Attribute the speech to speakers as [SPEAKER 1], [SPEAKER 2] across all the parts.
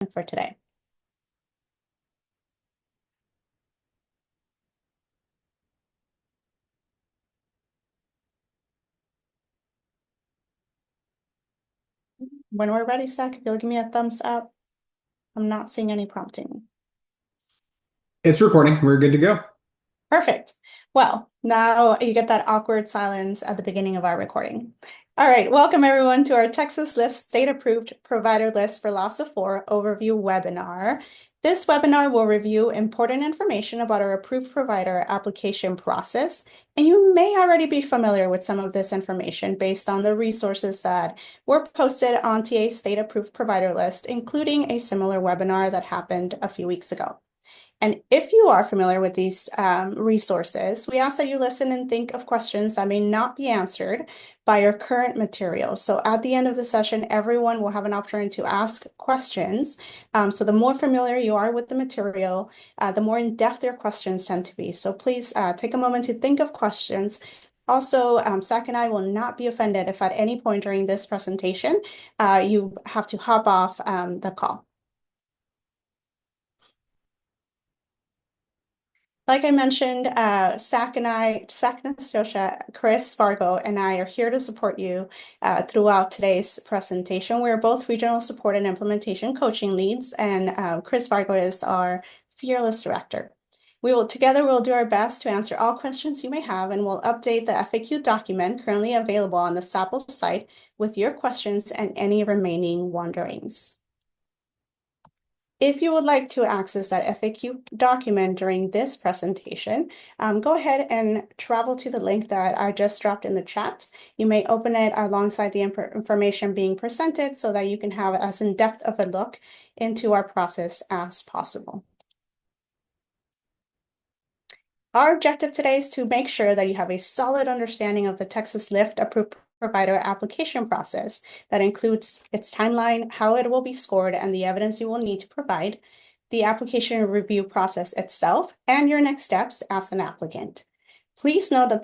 [SPEAKER 1] presentation for today. When we're ready, Zach, if you'll give me a thumbs up. I'm not seeing any prompting.
[SPEAKER 2] It's recording. We're good to go.
[SPEAKER 1] Perfect. Well, now you get that awkward silence at the beginning of our recording. All right, welcome everyone to our Texas Lift State-Approved Provider List for LASO 4 Overview webinar. This webinar will review important information about our approved provider application process, and you may already be familiar with some of this information based on the resources that were posted on TA's State-Approved Provider List, including a similar webinar that happened a few weeks ago. And if you are familiar with these resources, we ask that you listen and think of questions that may not be answered by your current material. So at the end of the session, everyone will have an opportunity to ask questions. So the more familiar you are with the material, the more in-depth your questions tend to be. So please take a moment to think of questions. Also, Zach and I will not be offended if at any point during this presentation, you have to hop off the call. Like I mentioned, Zach Nastosha, Chris Fargo, and I are here to support you throughout today's presentation. We're both regional support and implementation coaching leads, and Chris Fargo is our fearless director. Together we'll do our best to answer all questions you may have, and we'll update the FAQ document currently available on the SAPL site with your questions and any remaining wonderings. If you would like to access that FAQ document during this presentation, go ahead and travel to the link that I just dropped in the chat. You may open it alongside the information being presented so that you can have as in-depth of a look into our process as possible. Our objective today is to make sure that you have a solid understanding of the Texas Lift approved provider application process that includes its timeline, how it will be scored, and the evidence you will need to provide, the application review process itself, and your next steps as an applicant. Please know that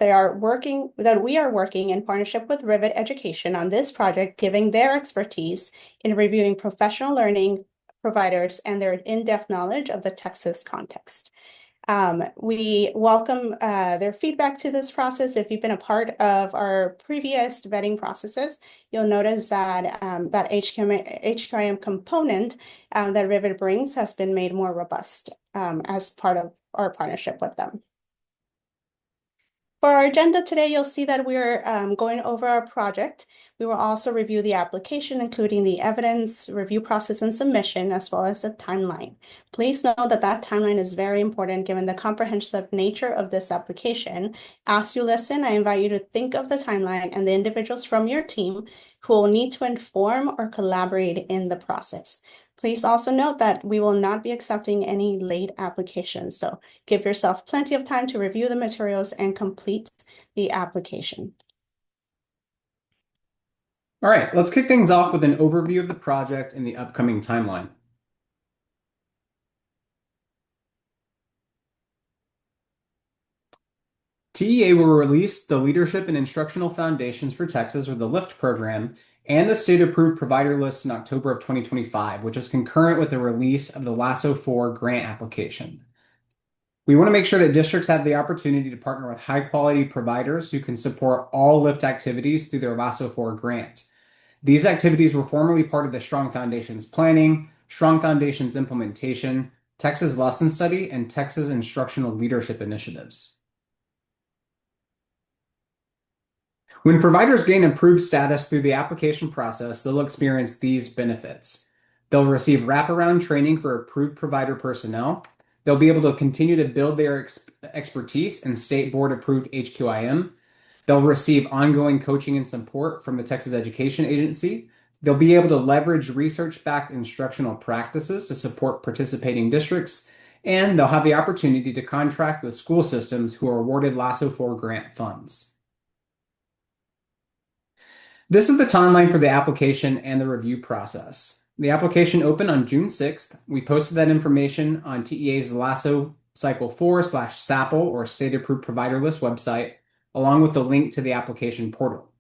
[SPEAKER 1] we are working in partnership with Rivet Education on this project, giving their expertise in reviewing professional learning providers and their in-depth knowledge of the Texas context. We welcome their feedback to this process. If you've been a part of our previous vetting processes, you'll notice that that HQIM component that Rivet brings has been made more robust as part of our partnership with them. For our agenda today, you'll see that we're going over our project. We will also review the application, including the evidence, review process, and submission, as well as the timeline. Please know that that timeline is very important given the comprehensive nature of this application. As you listen, I invite you to think of the timeline and the individuals from your team who will need to inform or collaborate in the process. Please also note that we will not be accepting any late applications, so give yourself plenty of time to review the materials and complete the application.
[SPEAKER 2] All right, let's kick things off with an overview of the project and the upcoming timeline. TEA will release the Leadership and Instructional Foundations for Texas, or the LIFT program, and the state-approved provider list in October of 2025, which is concurrent with the release of the LASO 4 grant application. We want to make sure that districts have the opportunity to partner with high-quality providers who can support all LIFT activities through their LASO 4 grant. These activities were formerly part of the Strong Foundations Planning, Strong Foundations Implementation, Texas Lesson Study, and Texas Instructional Leadership Initiatives. When providers gain approved status through the application process, they'll experience these benefits. They'll receive wraparound training for approved provider personnel. They'll be able to continue to build their expertise in state board approved HQIM. They'll receive ongoing coaching and support from the Texas Education Agency. They'll be able to leverage research-backed instructional practices to support participating districts, and they'll have the opportunity to contract with school systems who are awarded LASO 4 grant funds. This is the timeline for the application and the review process. The application opened on June 6th. We posted that information on TEA's LASO Cycle 4/SAPL or State Approved Provider List website, along with the link to the application portal.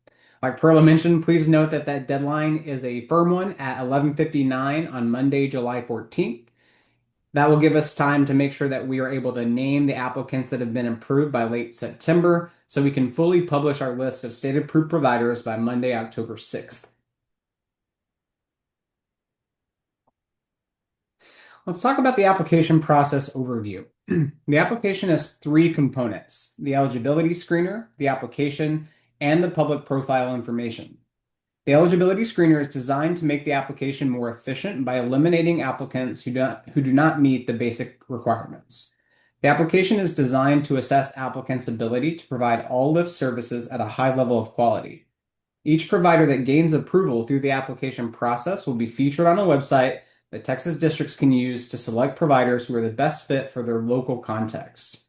[SPEAKER 2] Like Perla mentioned, please note that that deadline is a firm one at 11:59 on Monday, July 14th. That will give us time to make sure that we are able to name the applicants that have been approved by late September so we can fully publish our list of state approved providers by Monday, October 6th. Let's talk about the application process overview. The application has three components: the eligibility screener, the application, and the public profile information. The eligibility screener is designed to make the application more efficient by eliminating applicants who do not meet the basic requirements. The application is designed to assess applicants' ability to provide all lift services at a high level of quality. Each provider that gains approval through the application process will be featured on a website that Texas districts can use to select providers who are the best fit for their local context.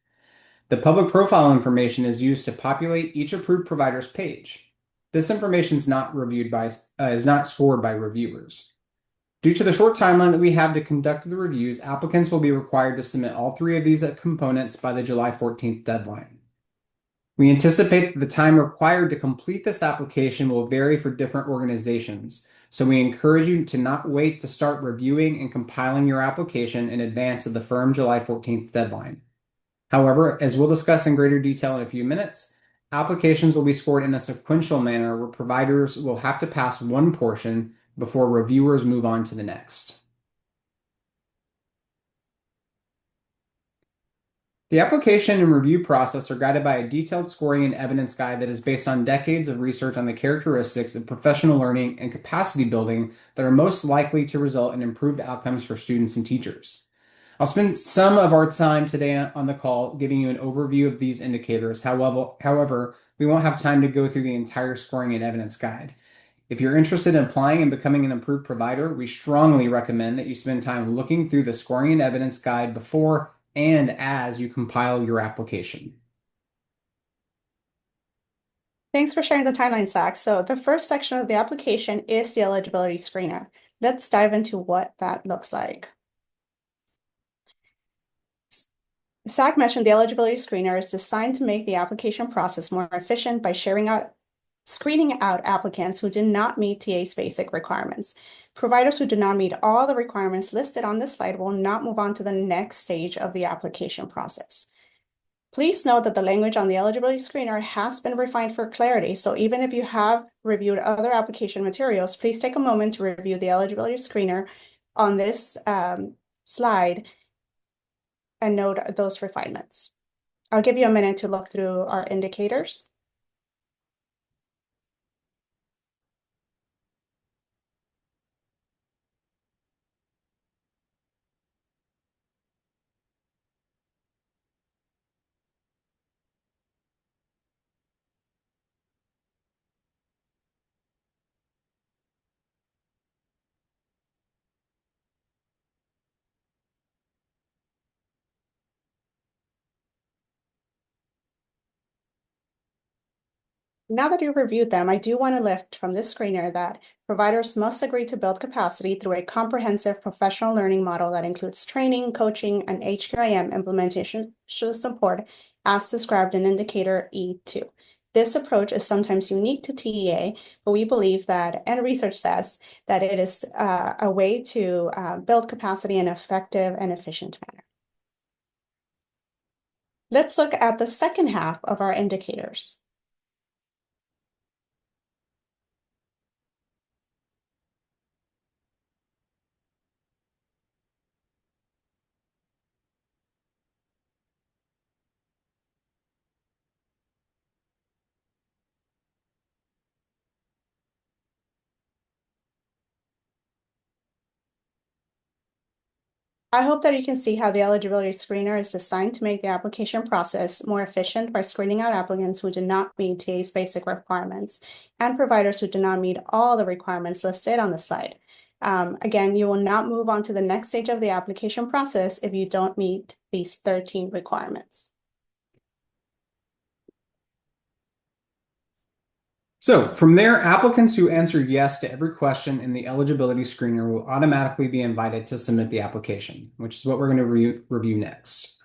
[SPEAKER 2] The public profile information is used to populate each approved provider's page. This information is not scored by reviewers. Due to the short timeline that we have to conduct the reviews, applicants will be required to submit all three of these components by the July 14th deadline. We anticipate that the time required to complete this application will vary for different organizations, so we encourage you to not wait to start reviewing and compiling your application in advance of the firm July 14th deadline. However, as we'll discuss in greater detail in a few minutes, applications will be scored in a sequential manner where providers will have to pass one portion before reviewers move on to the next. The application and review process are guided by a detailed scoring and evidence guide that is based on decades of research on the characteristics of professional learning and capacity building that are most likely to result in improved outcomes for students and teachers. I'll spend some of our time today on the call giving you an overview of these indicators. However, we won't have time to go through the entire scoring and evidence guide. If you're interested in applying and becoming an approved provider, we strongly recommend that you spend time looking through the scoring and evidence guide before and as you compile your application.
[SPEAKER 1] Thanks for sharing the timeline, Zach. So the first section of the application is the eligibility screener. Let's dive into what that looks like. Zach mentioned the eligibility screener is designed to make the application process more efficient by screening out applicants who do not meet TA's basic requirements. Providers who do not meet all the requirements listed on this slide will not move on to the next stage of the application process. Please note that the language on the eligibility screener has been refined for clarity, so even if you have reviewed other application materials, please take a moment to review the eligibility screener on this slide and note those refinements. I'll give you a minute to look through our indicators. Now that you've reviewed them, I do want to lift from this screener that providers must agree to build capacity through a comprehensive professional learning model that includes training, coaching, and HQIM implementation support as described in Indicator E2. This approach is sometimes unique to TEA, but we believe that, and research says, that it is a way to build capacity in an effective and efficient manner. Let's look at the second half of our indicators. I hope that you can see how the eligibility screener is designed to make the application process more efficient by screening out applicants who do not meet TA's basic requirements and providers who do not meet all the requirements listed on the slide. Again, you will not move on to the next stage of the application process if you don't meet these 13 requirements.
[SPEAKER 2] So from there, applicants who answer yes to every question in the eligibility screener will automatically be invited to submit the application, which is what we're going to review next.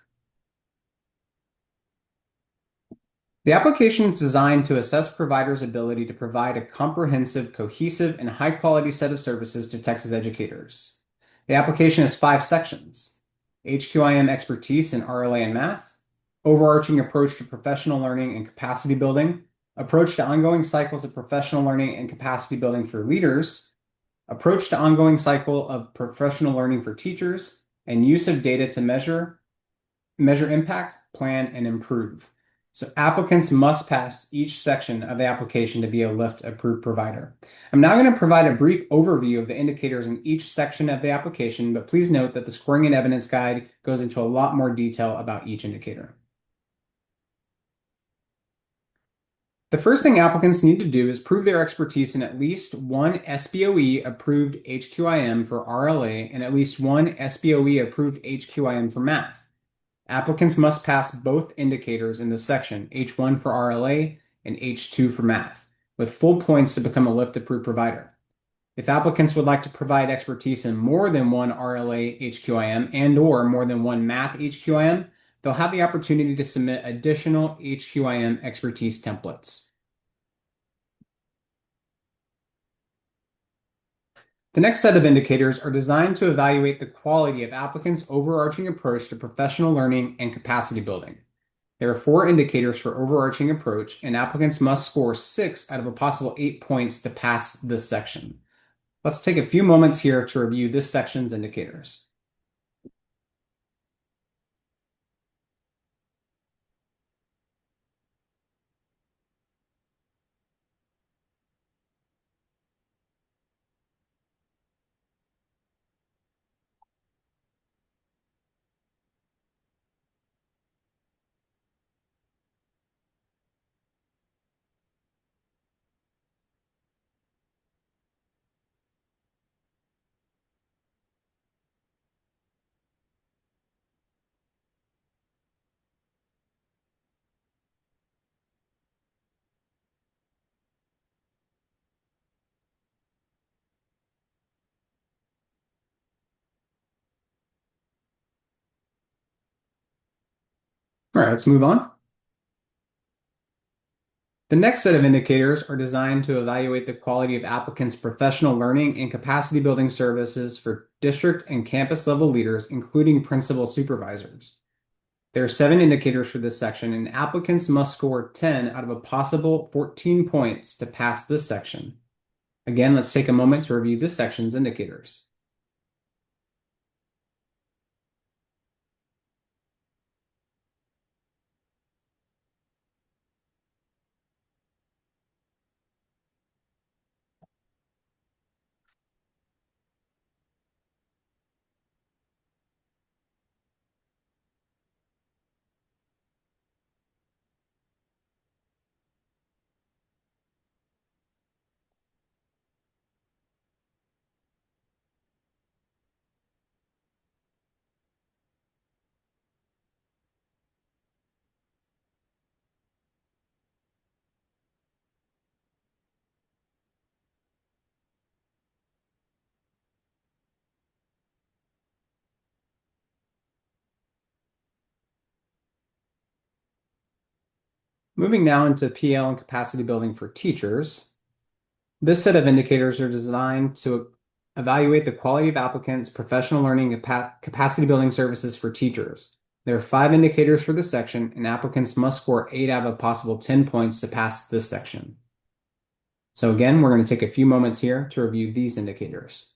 [SPEAKER 2] The application is designed to assess providers' ability to provide a comprehensive, cohesive, and high-quality set of services to Texas educators. The application has 5 sections: HQIM expertise in RLA and math, overarching approach to professional learning and capacity building, approach to ongoing cycles of professional learning and capacity building for leaders, approach to ongoing cycle of professional learning for teachers, and use of data to measure impact, plan, and improve. So applicants must pass each section of the application to be a LIFT approved provider. I'm now going to provide a brief overview of the indicators in each section of the application, but please note that the scoring and evidence guide goes into a lot more detail about each indicator. The first thing applicants need to do is prove their expertise in at least one SBOE approved HQIM for RLA and at least one SBOE approved HQIM for math. Applicants must pass both indicators in this section, H1 for RLA and H2 for math, with full points to become a LIFT approved provider. If applicants would like to provide expertise in more than one RLA HQIM and/or more than one math HQIM, they'll have the opportunity to submit additional HQIM expertise templates. The next set of indicators are designed to evaluate the quality of applicants' overarching approach to professional learning and capacity building. There are 4 indicators for overarching approach, and applicants must score 6 out of a possible 8 points to pass this section. Let's take a few moments here to review this section's indicators. All right, let's move on. The next set of indicators are designed to evaluate the quality of applicants' professional learning and capacity building services for district and campus level leaders, including principal supervisors. There are 7 indicators for this section, and applicants must score 10 out of a possible 14 points to pass this section. Again, let's take a moment to review this section's indicators. Moving now into PL and capacity building for teachers. This set of indicators are designed to evaluate the quality of applicants' professional learning and capacity building services for teachers. There are 5 indicators for this section, and applicants must score 8 out of a possible 10 points to pass this section. So again, we're going to take a few moments here to review these indicators.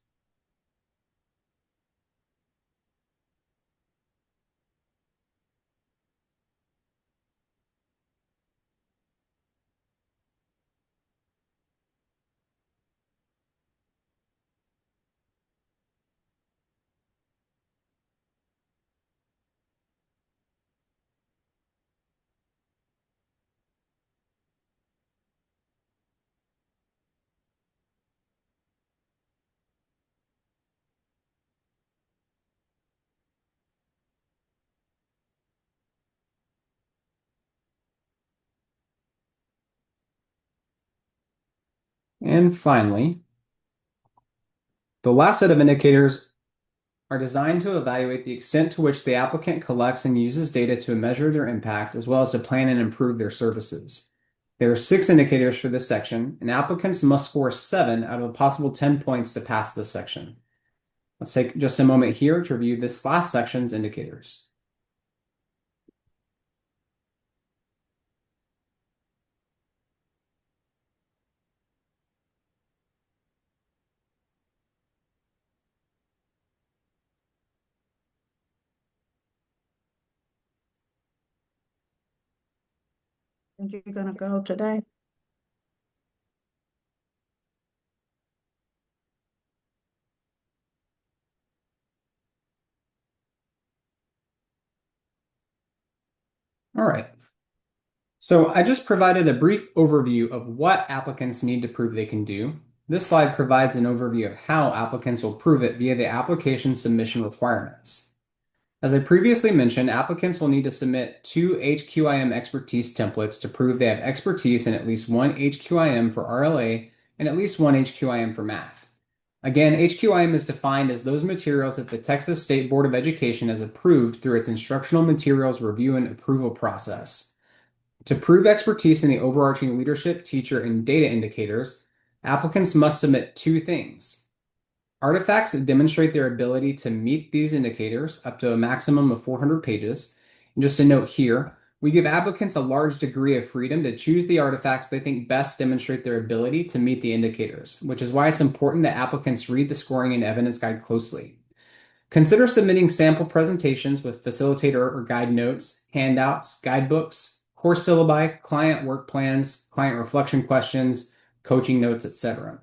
[SPEAKER 2] And finally, the last set of indicators are designed to evaluate the extent to which the applicant collects and uses data to measure their impact, as well as to plan and improve their services. There are 6 indicators for this section, and applicants must score 7 out of a possible 10 points to pass this section. Let's take just a moment here to review this last section's indicators.
[SPEAKER 1] Think you're gonna go today?
[SPEAKER 2] All right. So I just provided a brief overview of what applicants need to prove they can do. This slide provides an overview of how applicants will prove it via the application submission requirements. As I previously mentioned, applicants will need to submit 2 HQIM expertise templates to prove they have expertise in at least 1 HQIM for RLA and at least 1 HQIM for math. Again, HQIM is defined as those materials that the Texas State Board of Education has approved through its Instructional Materials Review and Approval process. To prove expertise in the overarching leadership, teacher, and data indicators, applicants must submit 2 things: artifacts that demonstrate their ability to meet these indicators up to a maximum of 400 pages. And just a note here, we give applicants a large degree of freedom to choose the artifacts they think best demonstrate their ability to meet the indicators, which is why it's important that applicants read the scoring and evidence guide closely. Consider submitting sample presentations with facilitator or guide notes, handouts, guidebooks, course syllabi, client work plans, client reflection questions, coaching notes, etc.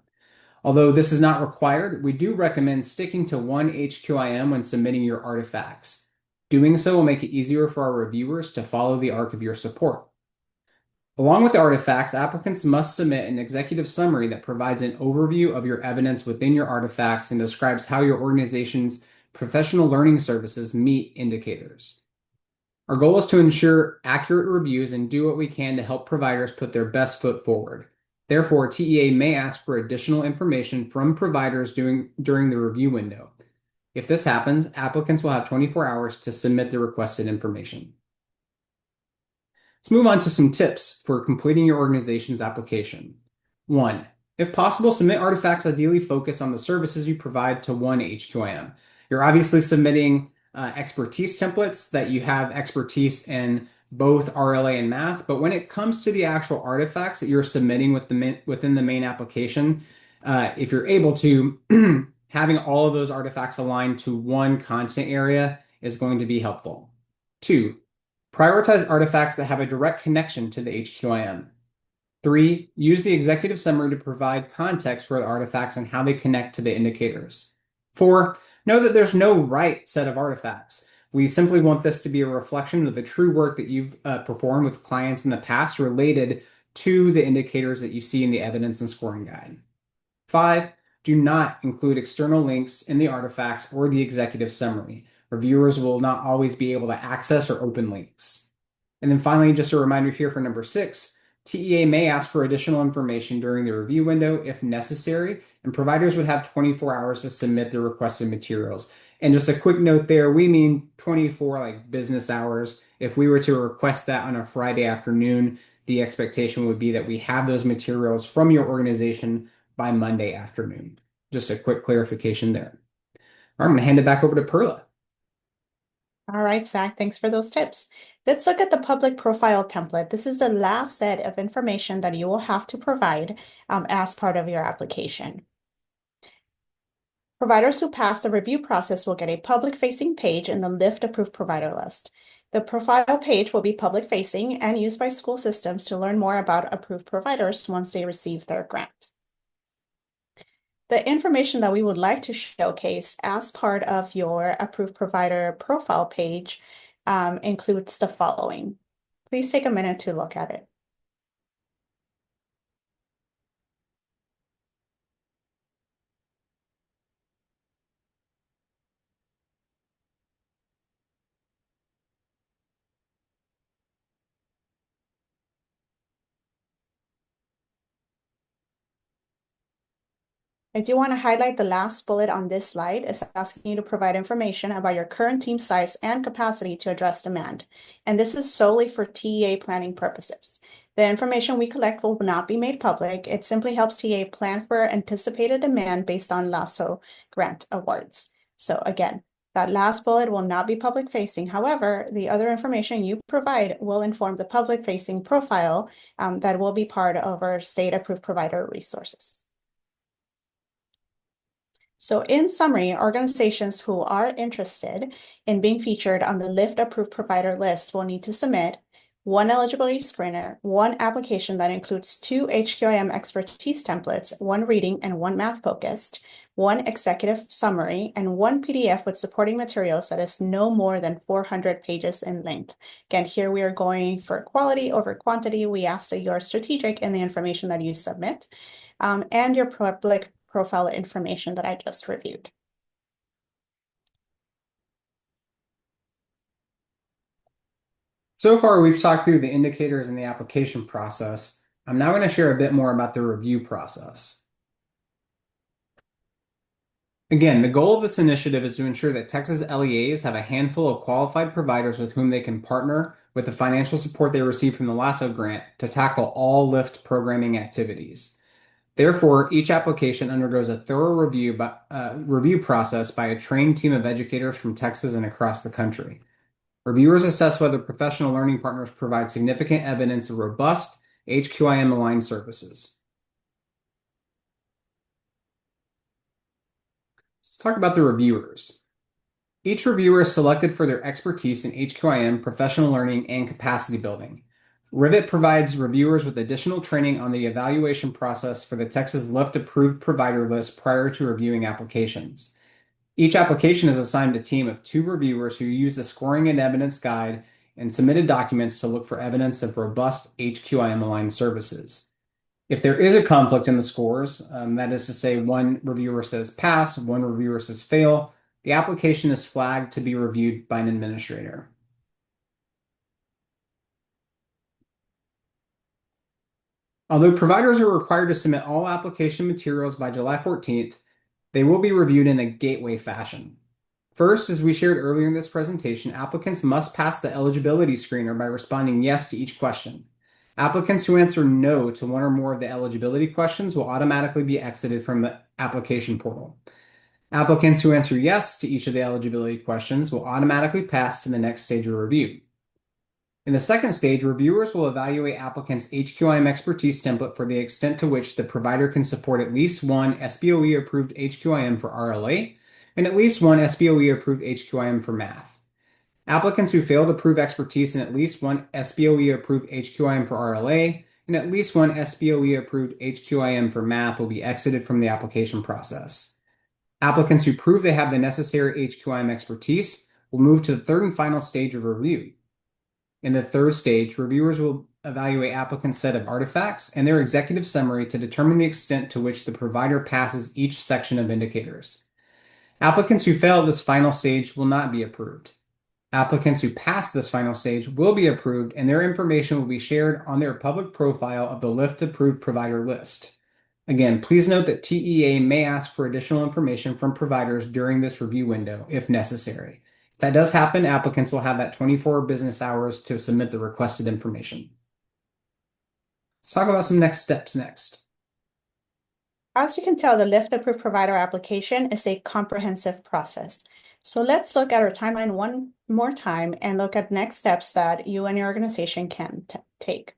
[SPEAKER 2] Although this is not required, we do recommend sticking to 1 HQIM when submitting your artifacts. Doing so will make it easier for our reviewers to follow the arc of your support. Along with the artifacts, applicants must submit an executive summary that provides an overview of your evidence within your artifacts and describes how your organization's professional learning services meet indicators. Our goal is to ensure accurate reviews and do what we can to help providers put their best foot forward. Therefore, TEA may ask for additional information from providers during the review window. If this happens, applicants will have 24 hours to submit the requested information. Let's move on to some tips for completing your organization's application. 1. If possible, submit artifacts ideally focus on the services you provide to 1 HQIM. You're obviously submitting expertise templates that you have expertise in both RLA and math, but when it comes to the actual artifacts that you're submitting within the main application, if you're able to, having all of those artifacts aligned to one content area is going to be helpful. 2. Prioritize artifacts that have a direct connection to the HQIM. 3. Use the executive summary to provide context for the artifacts and how they connect to the indicators. 4. Know that there's no right set of artifacts. We simply want this to be a reflection of the true work that you've performed with clients in the past related to the indicators that you see in the evidence and scoring guide. 5. Do not include external links in the artifacts or the executive summary. Reviewers will not always be able to access or open links. And then finally, just a reminder here for number 6, TEA may ask for additional information during the review window if necessary, and providers would have 24 hours to submit the requested materials. And just a quick note there, we mean 24 like business hours. If we were to request that on a Friday afternoon, the expectation would be that we have those materials from your organization by Monday afternoon. Just a quick clarification there. All right, I'm going to hand it back over to Perla.
[SPEAKER 1] All right, Zach, thanks for those tips. Let's look at the public profile template. This is the last set of information that you will have to provide as part of your application. Providers who pass the review process will get a public-facing page in the LIFT approved provider list. The profile page will be public-facing and used by school systems to learn more about approved providers once they receive their grant. The information that we would like to showcase as part of your approved provider profile page includes the following. Please take a minute to look at it. I do want to highlight the last bullet on this slide is asking you to provide information about your current team size and capacity to address demand. And this is solely for TEA planning purposes. The information we collect will not be made public. It simply helps TA plan for anticipated demand based on LASO grant awards. So again, that last bullet will not be public facing. However, the other information you provide will inform the public facing profile that will be part of our state approved provider resources. So in summary, organizations who are interested in being featured on the LIFT approved provider list will need to submit one eligibility screener, one application that includes two HQIM expertise templates, one reading and one math focused, one executive summary, and one PDF with supporting materials that is no more than 400 pages in length. Again, here we are going for quality over quantity. We ask that you are strategic in the information that you submit, and your public profile information that I just reviewed.
[SPEAKER 2] So far, we've talked through the indicators and the application process. I'm now going to share a bit more about the review process. Again, the goal of this initiative is to ensure that Texas LEAs have a handful of qualified providers with whom they can partner with the financial support they receive from the LASO grant to tackle all LIFT programming activities. Therefore, each application undergoes a thorough review process by a trained team of educators from Texas and across the country. Reviewers assess whether professional learning partners provide significant evidence of robust HQIM-aligned services. Let's talk about the reviewers. Each reviewer is selected for their expertise in HQIM, professional learning, and capacity building. Rivet provides reviewers with additional training on the evaluation process for the Texas LIFT approved provider list prior to reviewing applications. Each application is assigned a team of 2 reviewers who use the scoring and evidence guide and submitted documents to look for evidence of robust HQIM-aligned services. If there is a conflict in the scores, that is to say one reviewer says pass, one reviewer says fail, the application is flagged to be reviewed by an administrator. Although providers are required to submit all application materials by July 14th, they will be reviewed in a gateway fashion. First, as we shared earlier in this presentation, applicants must pass the eligibility screener by responding yes to each question. Applicants who answer no to one or more of the eligibility questions will automatically be exited from the application portal. Applicants who answer yes to each of the eligibility questions will automatically pass to the next stage of review. In the second stage, reviewers will evaluate applicants' HQIM expertise template for the extent to which the provider can support at least one SBOE-approved HQIM for RLA and at least one SBOE-approved HQIM for math. Applicants who fail to prove expertise in at least one SBOE-approved HQIM for RLA and at least one SBOE-approved HQIM for math will be exited from the application process. Applicants who prove they have the necessary HQIM expertise will move to the third and final stage of review. In the third stage, reviewers will evaluate applicants' set of artifacts and their executive summary to determine the extent to which the provider passes each section of indicators. Applicants who fail this final stage will not be approved. Applicants who pass this final stage will be approved, and their information will be shared on their public profile of the LIFT approved provider list. Again, please note that TEA may ask for additional information from providers during this review window if necessary. If that does happen, applicants will have that 24 business hours to submit the requested information. Let's talk about some next steps next.
[SPEAKER 1] As you can tell, the LIFT approved provider application is a comprehensive process. So let's look at our timeline one more time and look at next steps that you and your organization can take.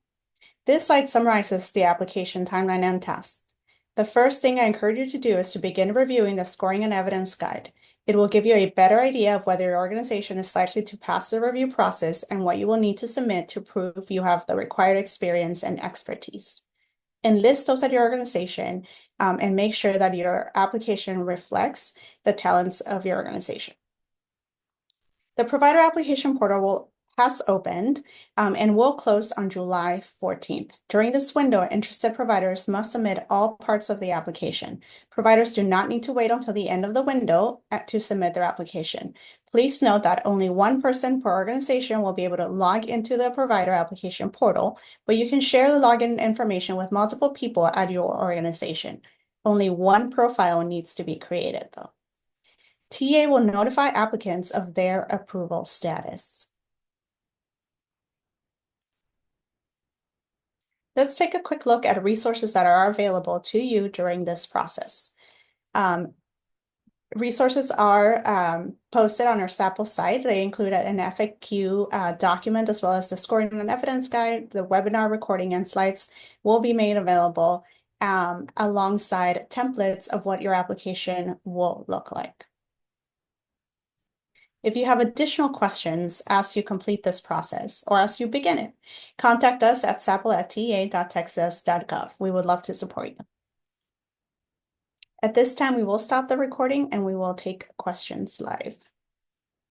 [SPEAKER 1] This slide summarizes the application timeline and tasks. The first thing I encourage you to do is to begin reviewing the scoring and evidence guide. It will give you a better idea of whether your organization is likely to pass the review process and what you will need to submit to prove you have the required experience and expertise. Enlist those at your organization and make sure that your application reflects the talents of your organization. The provider application portal has opened and will close on July 14th. During this window, interested providers must submit all parts of the application. Providers do not need to wait until the end of the window to submit their application. Please note that only one person per organization will be able to log into the provider application portal, but you can share the login information with multiple people at your organization. Only one profile needs to be created, though. TA will notify applicants of their approval status. Let's take a quick look at resources that are available to you during this process. Resources are posted on our SAPL site. They include an FAQ document as well as the scoring and evidence guide. The webinar recording and slides will be made available alongside templates of what your application will look like. If you have additional questions as you complete this process or as you begin it, contact us at sapl@ta.texas.gov. We would love to support you. At this time, we will stop the recording and we will take questions live.